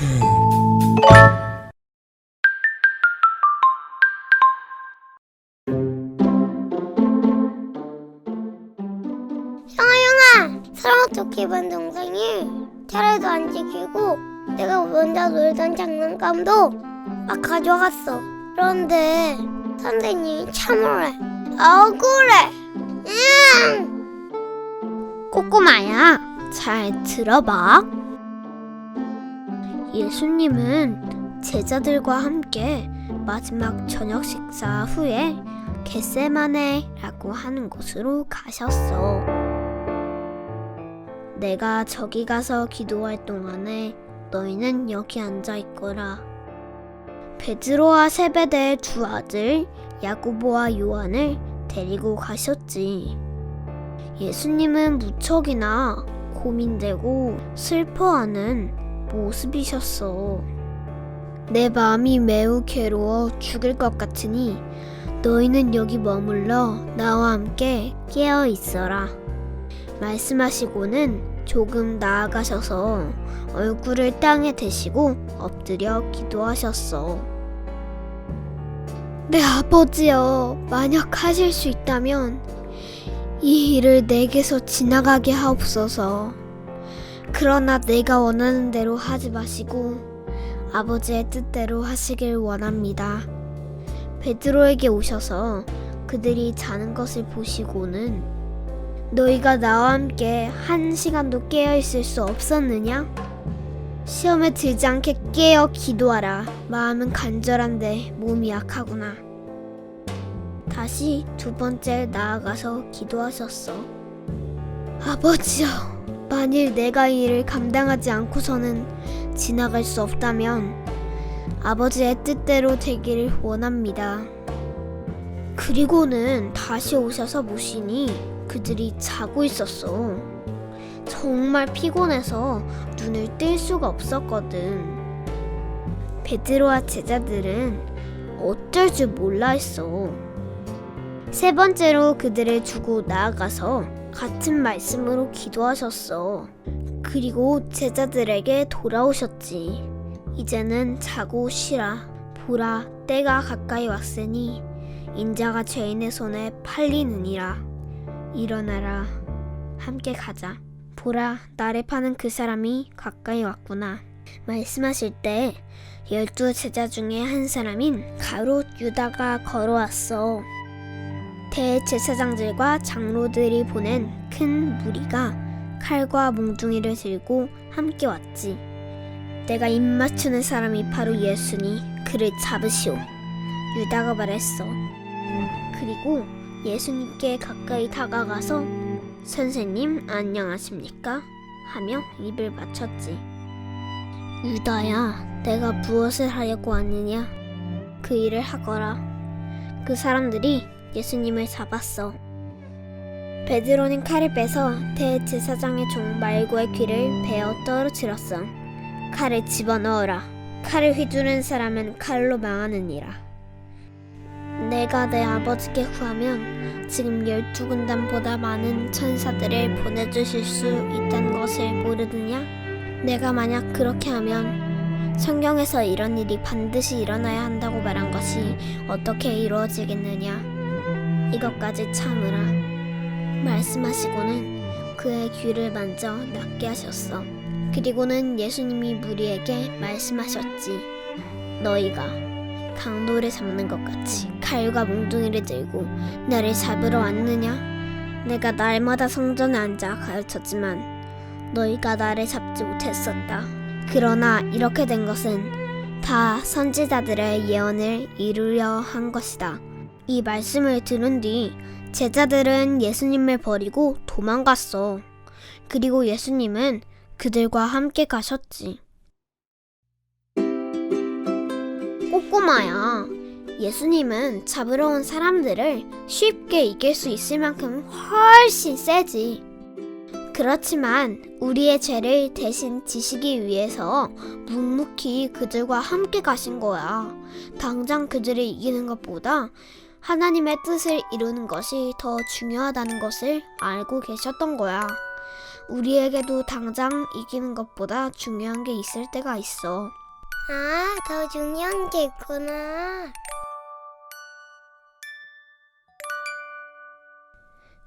형아, 사랑스럽게 기본 동생이 차례도 안 지키고 내가 먼저 놀던 장난감도 막 가져갔어. 그런데 선생님이 참으래. 억울해. 꼬꼬마야, 잘 들어봐. 예수님은 제자들과 함께 마지막 저녁 식사 후에 겟세마네라고 하는 곳으로 가셨어. 내가 저기 가서 기도할 동안에 너희는 여기 앉아 있거라. 베드로와 세베대의 두 아들 야고보와 요한을 데리고 가셨지. 예수님은 무척이나 고민되고 슬퍼하는 모습이셨어. 내 마음이 매우 괴로워 죽을 것 같으니 너희는 여기 머물러 나와 함께 깨어 있어라. 말씀하시고는 조금 나아가셔서 얼굴을 땅에 대시고 엎드려 기도하셨어. 내 아버지여, 만약 하실 수 있다면 이 일을 내게서 지나가게 하옵소서. 그러나 내가 원하는 대로 하지 마시고 아버지의 뜻대로 하시길 원합니다. 베드로에게 오셔서 그들이 자는 것을 보시고는 너희가 나와 함께 한 시간도 깨어 있을 수 없었느냐? 시험에 들지 않게 깨어 기도하라. 마음은 간절한데 몸이 약하구나. 다시 두 번째 나아가서 기도하셨어. 아버지여, 만일 내가 이 일을 감당하지 않고서는 지나갈 수 없다면 아버지의 뜻대로 되기를 원합니다. 그리고는 다시 오셔서 보시니 그들이 자고 있었어. 정말 피곤해서 눈을 뜰 수가 없었거든. 베드로와 제자들은 어쩔 줄 몰라 했어. 세 번째로 그들을 두고 나아가서 같은 말씀으로 기도하셨어. 그리고 제자들에게 돌아오셨지. 이제는 자고 쉬라. 보라, 때가 가까이 왔으니 인자가 죄인의 손에 팔리느니라. 일어나라. 함께 가자. 보라, 나를 파는 그 사람이 가까이 왔구나. 말씀하실 때 12 제자 중에 한 사람인 가롯 유다가 걸어왔어. 대제사장들과 장로들이 보낸 큰 무리가 칼과 몽둥이를 들고 함께 왔지. 내가 입 맞추는 사람이 바로 예수니 그를 잡으시오. 유다가 말했어. 그리고 예수님께 가까이 다가가서 선생님 안녕하십니까? 하며 입을 맞췄지. 유다야, 내가 무엇을 하려고 왔느냐? 그 일을 하거라. 그 사람들이 예수님을 잡았어. 베드로는 칼을 빼서 대제사장의 종 말고의 귀를 베어 떨어뜨렸어. 칼을 집어넣어라. 칼을 휘두른 사람은 칼로 망하느니라. 내가 내 아버지께 구하면 지금 12군단보다 많은 천사들을 보내주실 수 있다는 것을 모르느냐? 내가 만약 그렇게 하면 성경에서 이런 일이 반드시 일어나야 한다고 말한 것이 어떻게 이루어지겠느냐? 이것까지 참으라. 말씀하시고는 그의 귀를 만져 낫게 하셨어. 그리고는 예수님이 무리에게 말씀하셨지. 너희가 강도를 잡는 것 같이 칼과 몽둥이를 들고 나를 잡으러 왔느냐? 내가 날마다 성전에 앉아 가르쳤지만 너희가 나를 잡지 못했었다. 그러나 이렇게 된 것은 다 선지자들의 예언을 이루려 한 것이다. 이 말씀을 들은 뒤 제자들은 예수님을 버리고 도망갔어. 그리고 예수님은 그들과 함께 가셨지. 꼬꼬마야, 예수님은 잡으러 온 사람들을 쉽게 이길 수 있을 만큼 훨씬 세지. 그렇지만 우리의 죄를 대신 지시기 위해서 묵묵히 그들과 함께 가신 거야. 당장 그들을 이기는 것보다 하나님의 뜻을 이루는 것이 더 중요하다는 것을 알고 계셨던 거야. 우리에게도 당장 이기는 것보다 중요한 게 있을 때가 있어. 아, 더 중요한 게 있구나.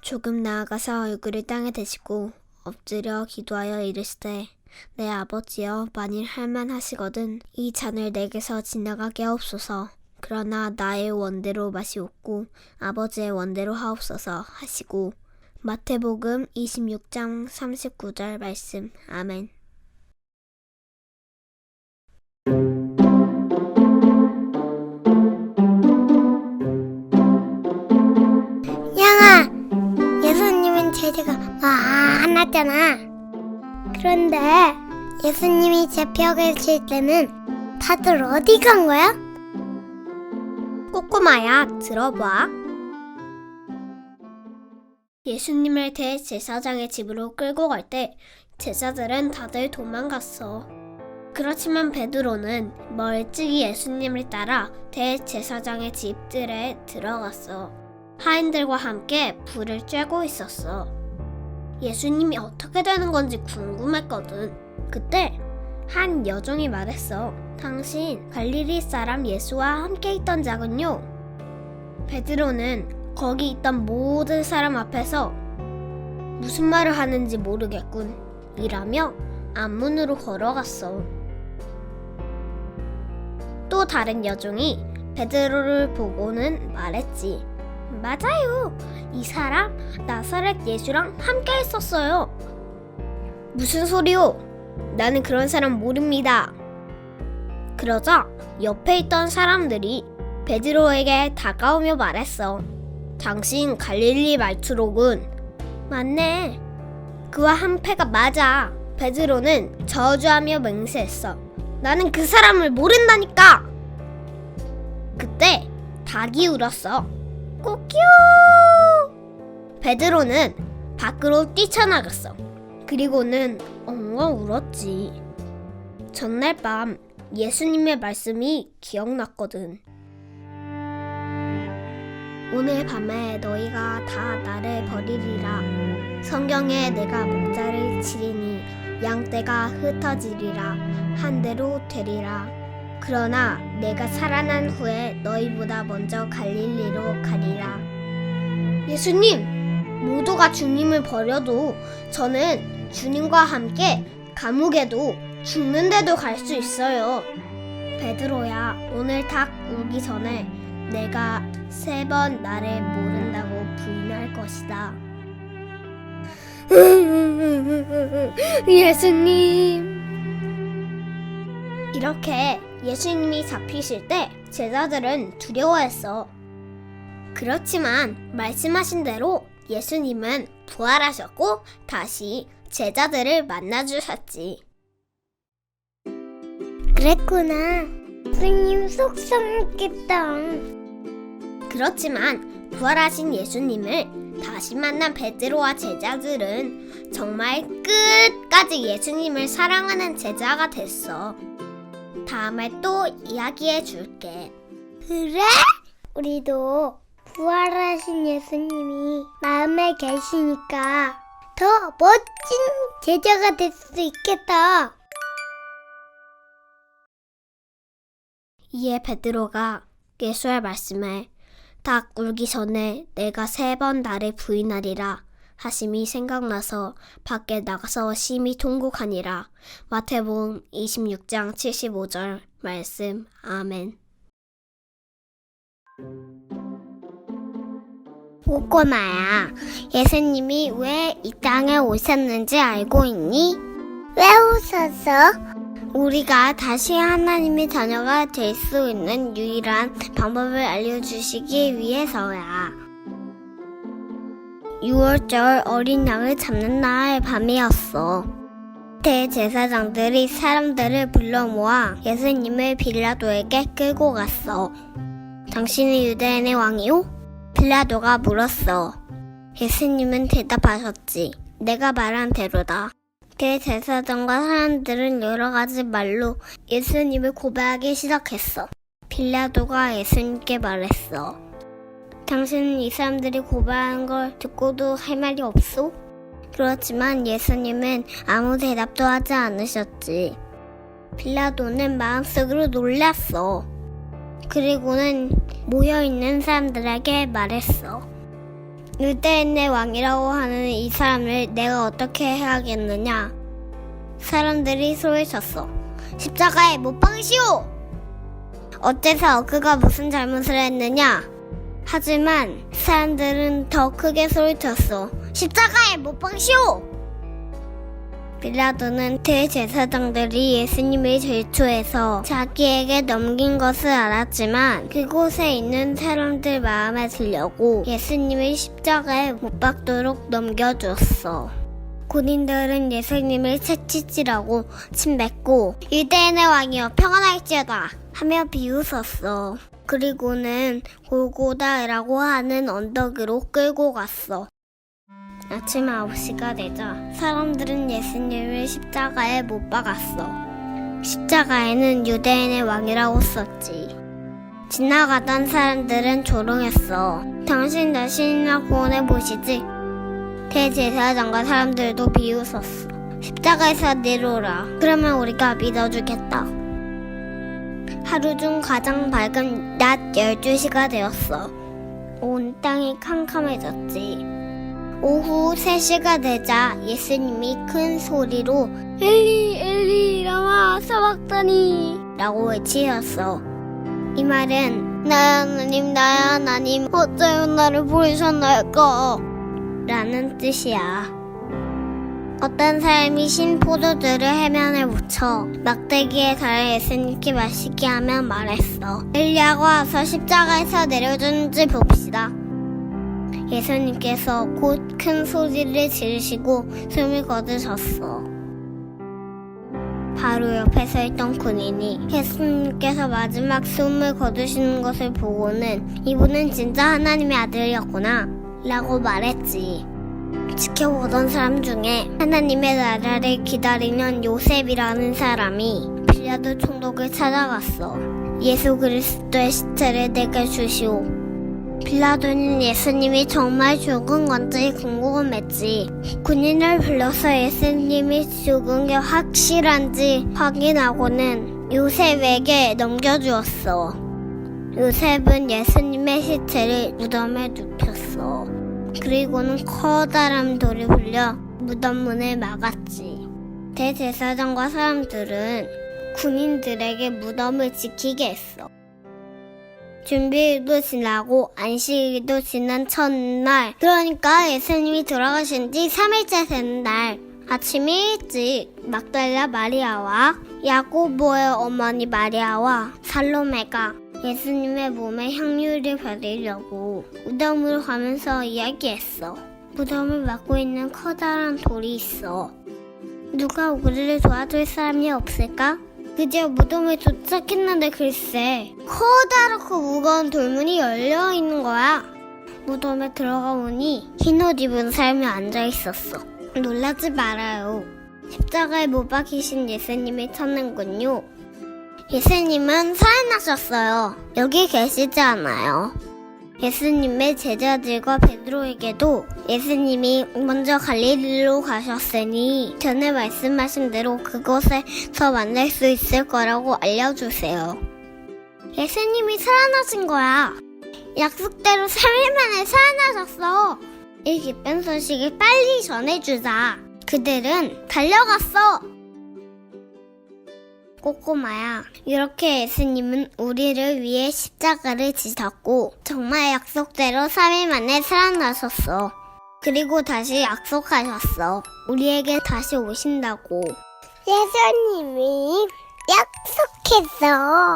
조금 나아가서 얼굴을 땅에 대시고 엎드려 기도하여 이르시되 내 아버지여 만일 할만하시거든 이 잔을 내게서 지나가게 하옵소서. 그러나 나의 원대로 마시옵고 아버지의 원대로 하옵소서 하시고 마태복음 26장 39절 말씀. 아멘. 양아, 예수님은 제자가 많았잖아. 그런데 예수님이 잡혀 계실 때는 다들 어디 간 거야? 꼬꼬마야, 들어봐. 예수님을 대제사장의 집으로 끌고 갈 때 제자들은 다들 도망갔어. 그렇지만 베드로는 멀찍이 예수님을 따라 대제사장의 집들에 들어갔어. 하인들과 함께 불을 쬐고 있었어. 예수님이 어떻게 되는 건지 궁금했거든. 그때 한 여종이 말했어. 당신 갈릴리 사람 예수와 함께 있던 자군요. 베드로는 거기 있던 모든 사람 앞에서 무슨 말을 하는지 모르겠군 이라며 앞문으로 걸어갔어. 또 다른 여종이 베드로를 보고는 말했지. 맞아요. 이 사람 나사렛 예수랑 함께 있었어요. 무슨 소리요? 나는 그런 사람 모릅니다. 그러자 옆에 있던 사람들이 베드로에게 다가오며 말했어. 당신 갈릴리 말투로군. 맞네. 그와 한패가 맞아. 베드로는 저주하며 맹세했어. 나는 그 사람을 모른다니까. 그때 닭이 울었어. 꼬끼요. 베드로는 밖으로 뛰쳐나갔어. 그리고는 엉엉 울었지. 전날 밤 예수님의 말씀이 기억났거든. 오늘 밤에 너희가 다 나를 버리리라. 성경에 내가 목자를 치리니 양떼가 흩어지리라. 한 대로 되리라. 그러나 내가 살아난 후에 너희보다 먼저 갈릴리로 가리라. 예수님, 모두가 주님을 버려도 저는 주님과 함께 감옥에도 죽는데도 갈 수 있어요. 베드로야, 오늘 닭 울기 전에 내가 3번 나를 모른다고 부인할 것이다. 예수님. 이렇게 예수님이 잡히실 때 제자들은 두려워했어. 그렇지만 말씀하신 대로 예수님은 부활하셨고 다시 제자들을 만나주셨지. 그랬구나. 예수님 속상했겠다. 그렇지만 부활하신 예수님을 다시 만난 베드로와 제자들은 정말 끝까지 예수님을 사랑하는 제자가 됐어. 다음에 또 이야기해 줄게. 그래? 우리도 부활하신 예수님이 마음에 계시니까 더 멋진 제자가 될 수 있겠다. 이에 베드로가 예수의 말씀에 닭 울기 전에 내가 3번 나를 부인하리라 하심이 생각나서 밖에 나가서 심히 통곡하니라. 마태복음 26장 75절 말씀. 아멘. 꼬꼬마야, 예수님이 왜 이 땅에 오셨는지 알고 있니? 왜 오셨어? 우리가 다시 하나님의 자녀가 될 수 있는 유일한 방법을 알려주시기 위해서야. 6월절 어린 양을 잡는 날 밤이었어. 대제사장들이 사람들을 불러 모아 예수님을 빌라도에게 끌고 갔어. 당신은 유대인의 왕이요? 빌라도가 물었어. 예수님은 대답하셨지. 내가 말한 대로다. 대제사장과 사람들은 여러 가지 말로 예수님을 고발하기 시작했어. 빌라도가 예수님께 말했어. 당신은 이 사람들이 고발하는 걸 듣고도 할 말이 없소? 그렇지만 예수님은 아무 대답도 하지 않으셨지. 빌라도는 마음속으로 놀랐어. 그리고는 모여있는 사람들에게 말했어. 유대인의 왕이라고 하는 이 사람을 내가 어떻게 해야겠느냐? 사람들이 소리쳤어. 십자가에 못 박으시오! 어째서 그가 무슨 잘못을 했느냐? 하지만 사람들은 더 크게 소리쳤어. 십자가에 못 박으시오! 빌라도는 대제사장들이 예수님을 질투해서 자기에게 넘긴 것을 알았지만 그곳에 있는 사람들 마음에 들려고 예수님을 십자가에 못 박도록 넘겨주었어. 군인들은 예수님을 채찍질하고 침 뱉고 유대인의 왕이여 평안할지어다 하며 비웃었어. 그리고는 골고다라고 하는 언덕으로 끌고 갔어. 아침 9시가 되자 사람들은 예수님을 십자가에 못 박았어. 십자가에는 유대인의 왕이라고 썼지. 지나가던 사람들은 조롱했어. 당신 자신이나 구원해 보시지. 대제사장과 사람들도 비웃었어. 십자가에서 내려오라. 그러면 우리가 믿어주겠다. 하루 중 가장 밝은 낮 12시가 되었어. 온 땅이 캄캄해졌지. 오후 3시가 되자 예수님이 큰 소리로 엘리 엘리 라마 사박다니 라고 외치셨어. 이 말은 나의 하나님 어째요 나를 버리셨나이까 라는 뜻이야. 어떤 사람이 신 포도주를 해면에 묻혀 막대기에 달아 예수님께 마시게 하며 말했어. 엘리야가 와서 십자가에서 내려주는지 봅시다. 예수님께서 곧 큰 소리를 지르시고 숨을 거두셨어. 바로 옆에 서 있던 군인이 예수님께서 마지막 숨을 거두시는 것을 보고는 이분은 진짜 하나님의 아들이었구나 라고 말했지. 지켜보던 사람 중에 하나님의 나라를 기다리는 요셉이라는 사람이 빌라도 총독을 찾아갔어. 예수 그리스도의 시체를 내게 주시오. 빌라도는 예수님이 정말 죽은 건지 궁금했지. 군인을 불러서 예수님이 죽은 게 확실한지 확인하고는 요셉에게 넘겨주었어. 요셉은 예수님의 시체를 무덤에 눕혔어. 그리고는 커다란 돌을 불려 무덤 문을 막았지. 대제사장과 사람들은 군인들에게 무덤을 지키게 했어. 준비일도 지나고 안식일도 지난 첫날, 그러니까 예수님이 돌아가신 지 3일째 되는 날 아침 일찍 막달라 마리아와 야고보의 어머니 마리아와 살로메가 예수님의 몸에 향유를 바르려고 무덤으로 가면서 이야기했어. 무덤을 막고 있는 커다란 돌이 있어. 누가 우리를 도와줄 사람이 없을까? 드디어 무덤에 도착했는데 글쎄 커다랗고 무거운 돌문이 열려있는 거야. 무덤에 들어가 보니 흰옷 입은 사람이 앉아있었어. 놀라지 말아요. 십자가에 못 박히신 예수님을 찾는군요. 예수님은 살아나셨어요. 여기 계시지 않아요. 예수님의 제자들과 베드로에게도 예수님이 먼저 갈릴리로 가셨으니 전에 말씀하신 대로 그곳에서 만날 수 있을 거라고 알려주세요. 예수님이 살아나신 거야. 약속대로 3일 만에 살아나셨어. 이 기쁜 소식을 빨리 전해주자. 그들은 달려갔어. 꼬꼬마야, 이렇게 예수님은 우리를 위해 십자가를 지셨고 정말 약속대로 3일 만에 살아나셨어. 그리고 다시 약속하셨어. 우리에게 다시 오신다고. 예수님이 약속했어.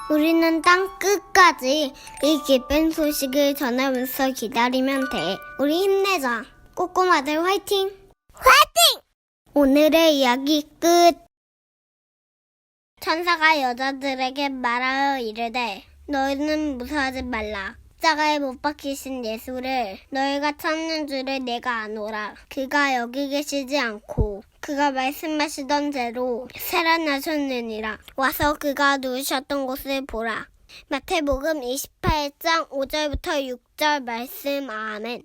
우리는 땅 끝까지 이 기쁜 소식을 전하면서 기다리면 돼. 우리 힘내자. 꼬꼬마들 화이팅! 화이팅! 오늘의 이야기 끝. 천사가 여자들에게 말하여 이르되 너희는 무서워하지 말라. 십자가에 못 박히신 예수를 너희가 찾는 줄을 내가 아노라. 그가 여기 계시지 않고 그가 말씀하시던 대로 살아나셨느니라. 와서 그가 누우셨던 곳을 보라. 마태복음 28장 5절부터 6절 말씀. 아멘.